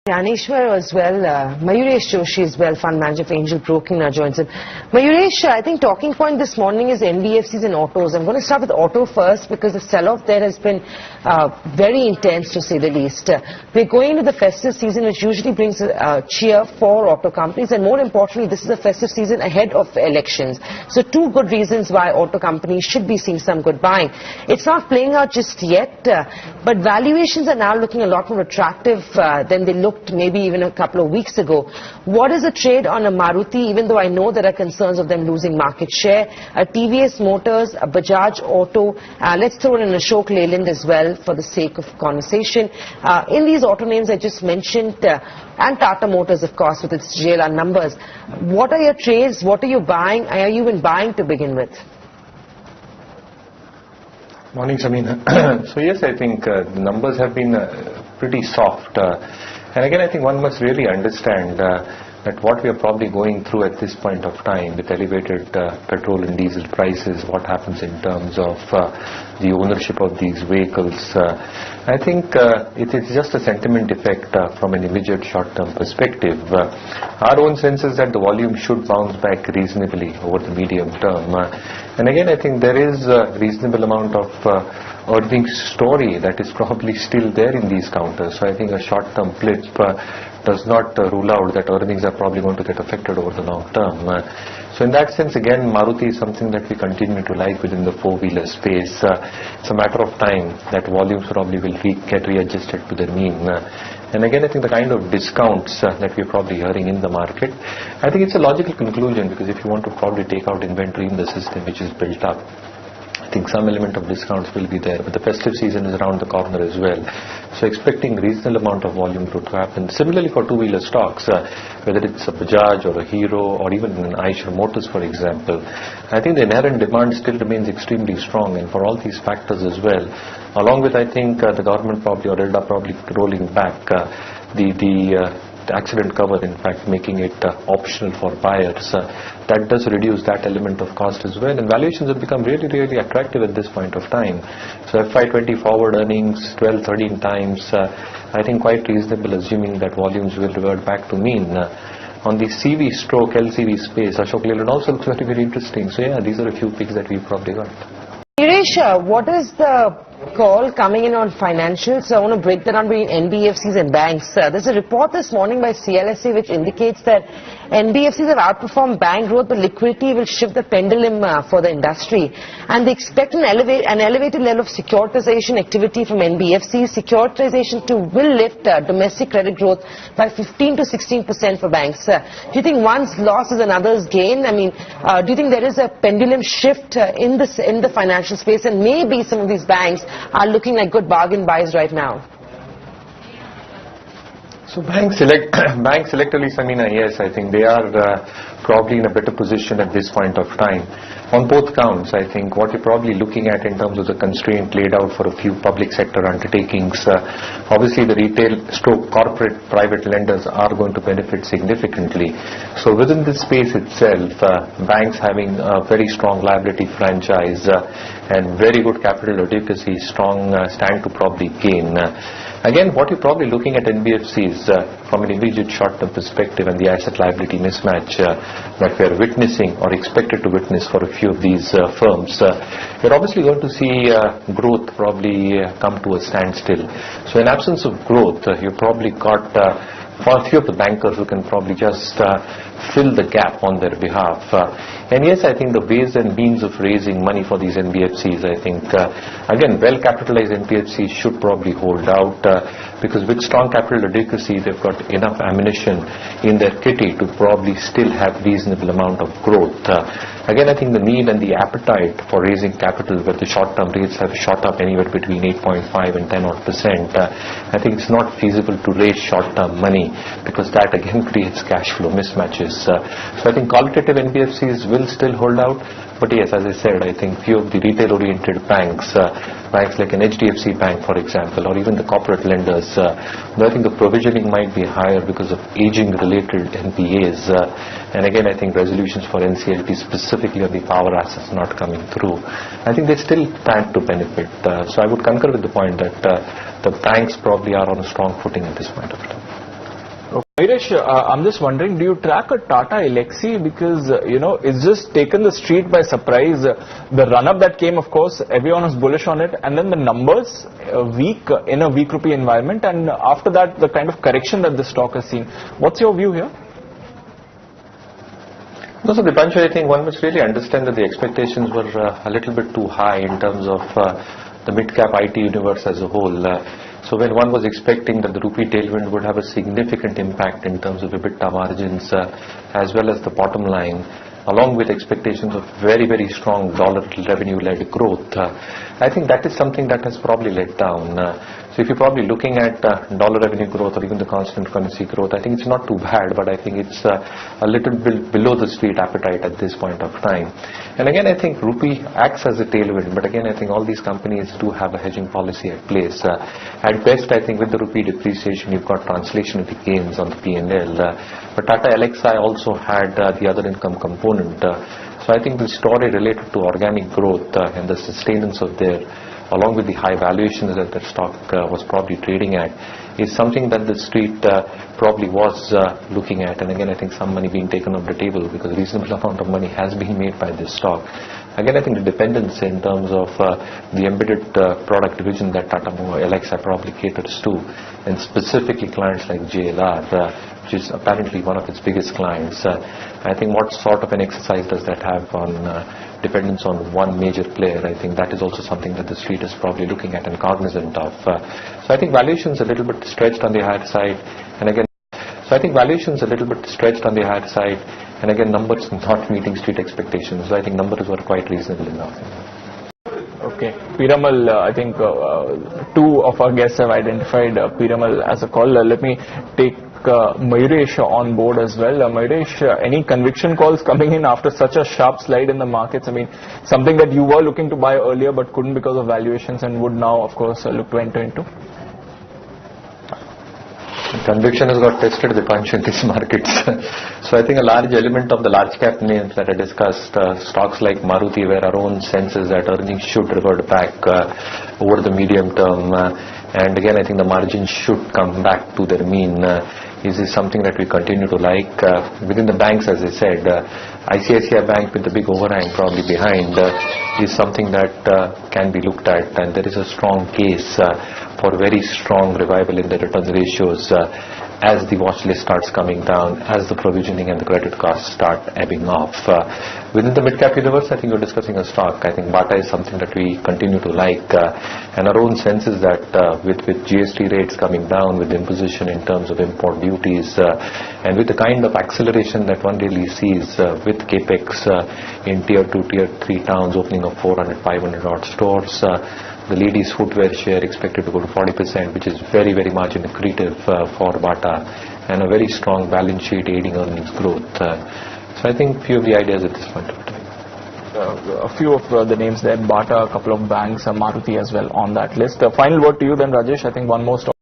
Yaneshwar as well, Mayuresh Joshi as well, fund manager for Angel Broking, now joins in. Mayuresh, I think talking point this morning is NBFCs and autos. I'm going to start with auto first because the sell-off there has been very intense, to say the least. We're going into the festive season, which usually brings cheer for auto companies, and more importantly, this is a festive season ahead of elections. So two good reasons why auto companies should be seeing some good buying. It's not playing out just yet, but valuations are now looking a lot more attractive than they looked maybe even a couple of weeks ago. What is the trade on a Maruti, even though I know there are concerns of them losing market share, a TVS Motors, a Bajaj Auto, let's throw in Ashok Leyland as well for the sake of conversation. In these auto names I just mentioned, and Tata Motors of course with its JLR numbers, what are your trades, what are you buying, are you even buying to begin with? Morning, Samina. So yes, I think the numbers have been pretty soft. And again, I think one must really understand that what we are probably going through at this point of time with elevated petrol and diesel prices, what happens in terms of the ownership of these vehicles. I think it is just a sentiment effect from an immediate short-term perspective. Our own sense is that the volume should bounce back reasonably over the medium term. And again, I think there is a reasonable amount of earnings story that is probably still there in these counters. So I think a short-term blip does not rule out that earnings are probably going to get affected over the long term. So in that sense, again, Maruti is something that we continue to like within the four-wheeler space. It's a matter of time that volumes probably will get readjusted to their mean. And again, I think the kind of discounts that we're probably hearing in the market, I think it's a logical conclusion, because if you want to probably take out inventory in the system which is built up, I think some element of discounts will be there, but the festive season is around the corner as well. So expecting reasonable amount of volume growth to happen. Similarly for two-wheeler stocks, whether it's a Bajaj or a Hero or even an Eicher Motors, for example, I think the inherent demand still remains extremely strong, and for all these factors as well, along with I think the government probably or IRDA probably rolling back the accident cover, in fact making it optional for buyers, that does reduce that element of cost as well, and valuations have become really, really attractive at this point of time. So FY20 forward earnings 12-13 times, I think quite reasonable, assuming that volumes will revert back to mean. On the CV stroke LCV space, Ashok Leyland also looks very, very interesting. So yeah, these are a few picks that we've probably got. Yuresh, what is the call coming in on financials? So I want to break that down between NBFCs and banks. There's a report this morning by CLSA which indicates that NBFCs have outperformed bank growth, but liquidity will shift the pendulum for the industry. And they expect an elevated level of securitization activity from NBFCs. Securitization too will lift domestic credit growth by 15 to 16% for banks. Do you think one's loss is another's gain? I mean, do you think there is a pendulum shift in the financial space, and maybe some of these banks are looking like good bargain buys right now? So banks selectively, Samina, yes, I think they are probably in a better position at this point of time. On both counts, I think what you're probably looking at in terms of the constraint laid out for a few public sector undertakings, obviously the retail stroke corporate private lenders are going to benefit significantly. So within this space itself, banks having a very strong liability franchise and very good capital adequacy, strong stand to probably gain. Again, what you're probably looking at NBFCs from an immediate short-term perspective and the asset-liability mismatch that we're witnessing or expected to witness for a few of these firms, you're obviously going to see growth probably come to a standstill. So in absence of growth, you've probably got for a few of the bankers who can probably just fill the gap on their behalf. And yes, I think the ways and means of raising money for these NBFCs, I think, again, well-capitalized NBFCs should probably hold out because with strong capital adequacy, they've got enough ammunition in their kitty to probably still have reasonable amount of growth. Again, I think the need and the appetite for raising capital where the short-term rates have shot up anywhere between 8.5 and 10%, I think it's not feasible to raise short-term money because that again creates cash flow mismatches. So I think qualitative NBFCs will still hold out, but yes, as I said, I think few of the retail-oriented banks, banks like an HDFC Bank, for example, or even the corporate lenders, I think the provisioning might be higher because of aging-related NPAs, and again, I think resolutions for NCLT specifically on the power assets not coming through. I think they still stand to benefit. So I would concur with the point that the banks probably are on a strong footing at this point of time. Irish, I'm just wondering, do you track a Tata Elxsi? Because, it's just taken the street by surprise. The run-up that came, of course, everyone was bullish on it. And then the numbers, weak in a weak rupee environment. And after that, the kind of correction that the stock has seen. What's your view here? No, so Dipanshu, I think one must really understand that the expectations were a little bit too high in terms of the mid-cap IT universe as a whole. So when one was expecting that the rupee tailwind would have a significant impact in terms of EBITDA margins as well as the bottom line, along with expectations of very, very strong dollar revenue-led growth, I think that is something that has probably let down. So if you're probably looking at dollar revenue growth or even the constant currency growth, I think it's not too bad, but I think it's a little bit below the street appetite at this point of time. And again, I think rupee acts as a tailwind, but again, I think all these companies do have a hedging policy at place. At best, I think with the rupee depreciation, you've got translation of the gains on the P&L. But Tata Elxsi also had the other income component. So I think the story related to organic growth and the sustenance of their, along with the high valuations that the stock was probably trading at, is something that the street probably was looking at. And again, I think some money being taken off the table because a reasonable amount of money has been made by this stock. Again, I think the dependence in terms of the embedded product division that Tata Elxsi probably caters to, and specifically clients like JLR, which is apparently one of its biggest clients. I think what sort of an exercise does that have on dependence on one major player? I think that is also something that the street is probably looking at and cognizant of. So I think valuations a little bit stretched on the higher side, and again, numbers not meeting street expectations. So I think numbers were quite reasonable enough. Okay. Piramal, I think two of our guests have identified Piramal as a caller. Let me take Mayuresh on board as well. Mayuresh, any conviction calls coming in after such a sharp slide in the markets? I mean, something that you were looking to buy earlier but couldn't because of valuations and would now, of course, look to enter into? Conviction has got tested, Dipanshu, in these markets. So I think a large element of the large cap names that I discussed, stocks like Maruti, where our own sense is that earnings should revert back over the medium term. And again, I think the margins should come back to their mean. Is this something that we continue to like? Within the banks, as I said, ICICI Bank with the big overhang probably behind is something that can be looked at, and there is a strong case for very strong revival in the return ratios as the watch list starts coming down, as the provisioning and the credit costs start ebbing off. Within the mid-cap universe, I think we're discussing a stock. I think Bata is something that we continue to like, and our own sense is that with GST rates coming down, with imposition in terms of import duties, and with the kind of acceleration that one really sees with capex in tier 2, tier 3 towns, opening of 400, 500 odd stores, the ladies' footwear share expected to go to 40%, which is very, very margin accretive for Bata, and a very strong balance sheet aiding earnings growth. So I think few of the ideas at this point of time. A few of the names there, Bata, a couple of banks, Maruti as well on that list. Final word to you then, Rajesh. I think one more stock.